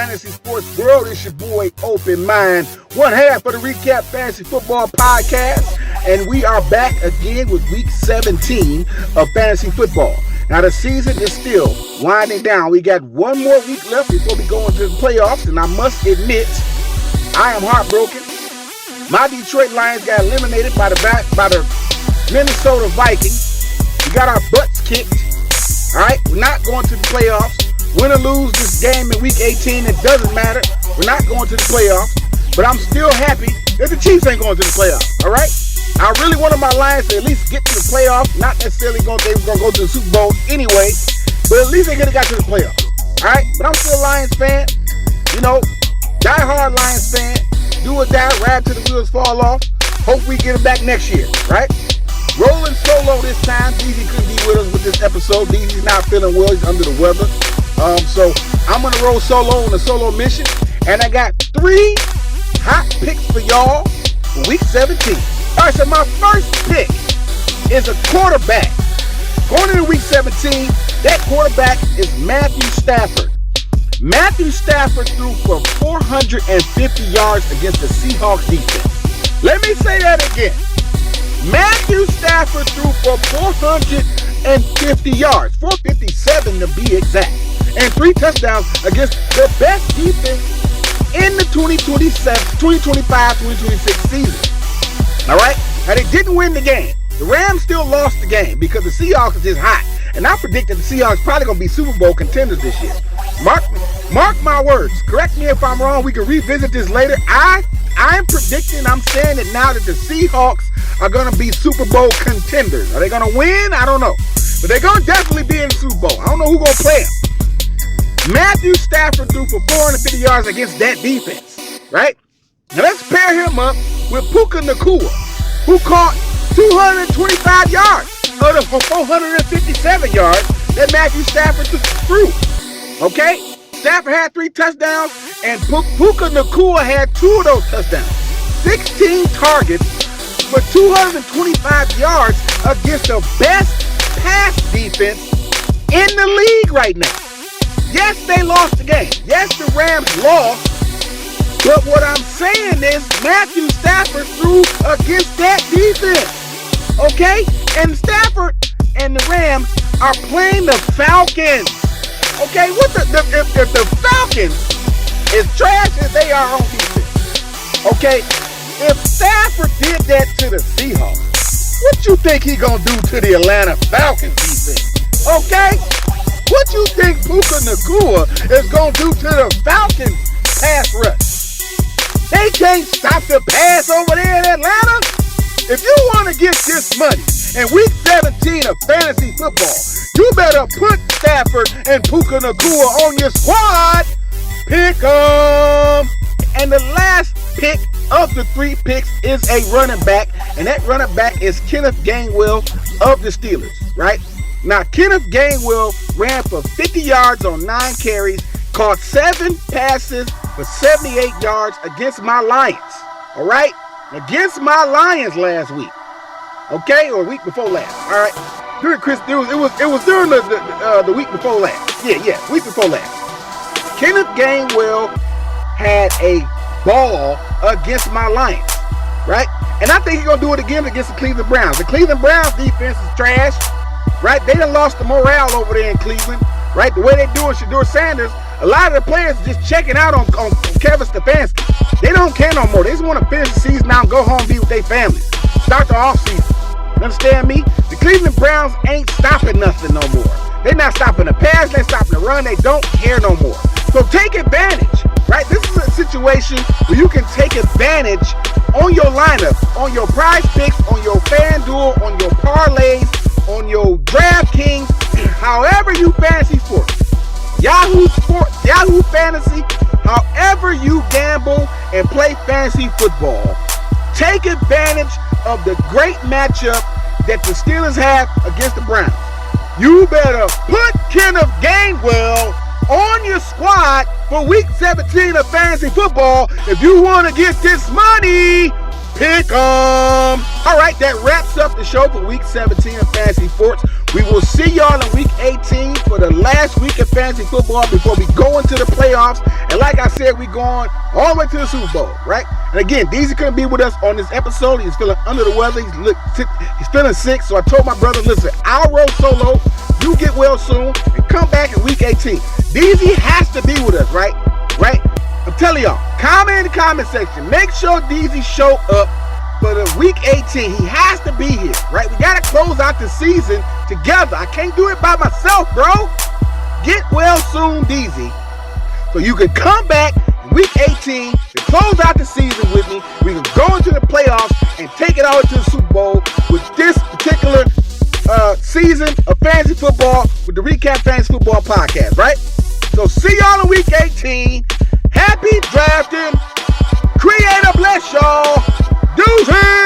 fantasy sports world. It's your boy Open Mind, one half of the ReCapp Fantasy Football Podcast, and we are back again with week 17 of fantasy football. Now the season is still winding down. We got one more week left before we go into the playoffs, and I must admit, I am heartbroken. My Detroit Lions got eliminated by the Minnesota Vikings. We got our butts kicked. All right, we're not going to the playoffs. Win or lose this game in week 18, it doesn't matter. We're not going to the playoffs, but I'm still happy that the Chiefs ain't going to the playoffs. All right, I really wanted my Lions to at least get to the playoffs. Not necessarily they were going to go to the Super Bowl anyway, but at least they could have got to the playoffs. All right, but I'm still a Lions fan. You know, die-hard Lions fan. Do or die, ride till the wheels fall off. Hope we get it back next year, right? Rolling solo this time. DZ couldn't be with us with this episode. DZ's not feeling well. He's under the weather. So I'm going to roll solo on a solo mission. And I got 3 hot picks for y'all for week 17. All right, so my first pick is a quarterback. Going into week 17, that quarterback is Matthew Stafford. Matthew Stafford threw for 450 yards against the Seahawks defense. Let me say that again. Matthew Stafford threw for 450 yards, 457 to be exact, and 3 touchdowns against the best defense in the 2025-2026 season. All right? Now, they didn't win the game. The Rams still lost the game because the Seahawks are just hot. And I predict that the Seahawks probably going to be Super Bowl contenders this year. Mark my words. Correct me if I'm wrong. We can revisit this later. I'm predicting, I'm saying it now, that the Seahawks are going to be Super Bowl contenders. Are they going to win? I don't know. But they're going to definitely be in the Super Bowl. I don't know who's going to play them. Matthew Stafford threw for 450 yards against that defense, right? Now let's pair him up with Puka Nacua, who caught 225 yards of the 457 yards that Matthew Stafford threw. Okay? Stafford had 3 touchdowns, and Puka Nacua had 2 of those touchdowns. 16 targets for 225 yards against the best pass defense in the league right now. Yes, they lost the game. Yes, the Rams lost. But what I'm saying is Matthew Stafford threw against that defense. Okay? And Stafford and the Rams are playing the Falcons. Okay? If the Falcons is trash as they are on defense. Okay? If Stafford did that to the Seahawks, what you think he gonna do to the Atlanta Falcons defense? Okay? What you think Puka Nacua is gonna do to the Falcons pass rush? They can't stop the pass over there in Atlanta. If you want to get this money in week 17 of fantasy football, you better put Stafford and Puka Nacua on your squad. Pick 'em. And the last pick of the 3 picks is a running back, and that running back is Kenneth Gainwell of the Steelers, right? Now, Kenneth Gainwell ran for 50 yards on 9 carries, caught 7 passes for 78 yards against my Lions, all right? Against my Lions last week, okay, or week before last, all right? It was during the week before last. Yeah, week before last. Kenneth Gainwell had a ball against my Lions, right? And I think he's gonna do it again against the Cleveland Browns. The Cleveland Browns defense is trash, right? They done lost the morale over there in Cleveland, right? The way they doing Shedeur Sanders, a lot of the players just checking out on Kevin Stefanski. They don't care no more. They just want to finish the season now and go home and be with their families. Start the offseason. You understand me? The Cleveland Browns ain't stopping nothing no more. They're not stopping the pass. They're stopping the run. They don't care no more. So take advantage, right? This is a situation where you can take advantage on your lineup, on your prize picks, on your FanDuel, on your parlays, on your DraftKings, however you fantasy sports. Yahoo Fantasy, however you gamble and play fantasy football. Take advantage of the great matchup that the Steelers have against the Browns. You better put Kenneth Gainwell on your squad for week 17 of fantasy football if you want to get this money. Pick 'em. All right, that wraps up the show for week 17 of fantasy sports. We will see y'all in week 18 for the last week of fantasy football before we go into the playoffs. playoffs. And like I said, we going all the way to the Super Bowl, right? And again, DZ couldn't be with us on this episode. He's feeling under the weather. He's feeling sick. So I told my brother, listen, I'll roll solo. You get well soon and come back in week 18. DZ has to be with us, right? Right? I'm telling y'all, comment in the comment section. Make sure DZ show up for the week 18. He has to be here, right? We got to close out the season together. I can't do it by myself, bro. Get well soon, DZ. So you can come back in week 18 to close out the season with me. We can go into the playoffs and take it all to the Super Bowl with this particular season of fantasy football with the ReCapp Fantasy Football Podcast, right? So see y'all in week 18. Happy drafting. Creator bless y'all. Deuces.